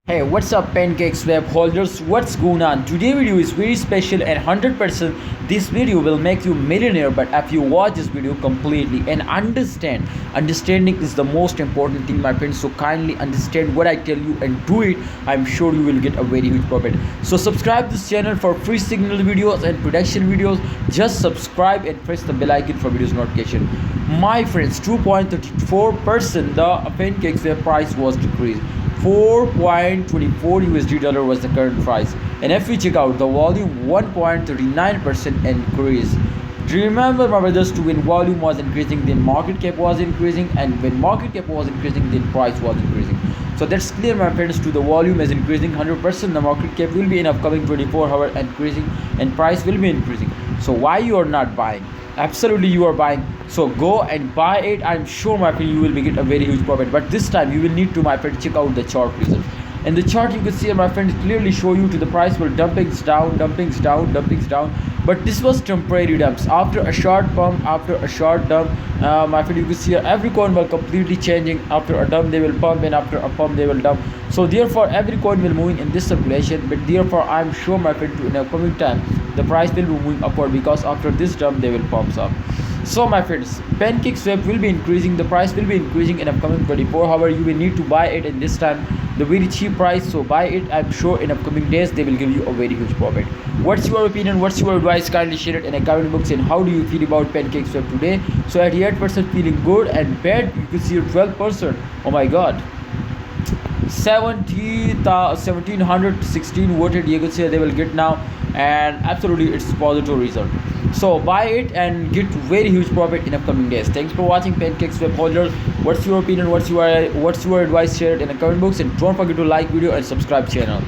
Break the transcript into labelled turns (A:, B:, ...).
A: Hey, what's up Pancakeswap holders? What's going on? Today video is very special and 100% this video will make you millionaire, but if you watch this video completely and understanding is the most important thing, my friends. So kindly understand what I tell you and do it. I'm sure you will get a very huge profit. So subscribe this channel for free signal videos and production videos. Just subscribe and press the bell icon for videos notification. My friends, 2.34% the Pancakeswap price was decreased. 4.24 USD dollar was the current price, and if we check out the volume, 1.39% increase. Do you remember, my brothers, to when volume was increasing, then market cap was increasing, and when market cap was increasing, then price was increasing. So that's clear, my friends. To the volume is increasing 100%, the market cap will be in upcoming 24 hour increasing, and price will be increasing. So why you are not buying? Absolutely you are buying, so go and buy it. I'm sure, my friend, you will get a very huge profit, but this time you will need to, my friend, check out the chart result. In the chart you can see, my friend, clearly show you to the price will dumpings down, but this was temporary dumps after a short pump, after a short dump. My friend, you can see every coin will completely changing. After a dump they will pump, and after a pump they will dump. So therefore every coin will moving in this circulation, but therefore I'm sure, my friend, in the coming time the price will be moving upward, because after this dump they will pump up. So my friends, Pancakeswap will be increasing, the price will be increasing in upcoming 24 hour. You will need to buy it in this time the very cheap price, so buy it. I'm sure in upcoming days they will give you a very huge profit. What's your opinion, what's your advice? Kindly share it in a comment box. And how do you feel about Pancakeswap today? So at 8% feeling good, and bad you can see 12%. Oh my god, 1716 voted, you can say they will get now, and absolutely it's positive result. So buy it and get very huge profit in upcoming days. Thanks for watching Pancakeswap holders. What's your opinion, what's your advice? Share it in the comment box, and don't forget to like video and subscribe channel.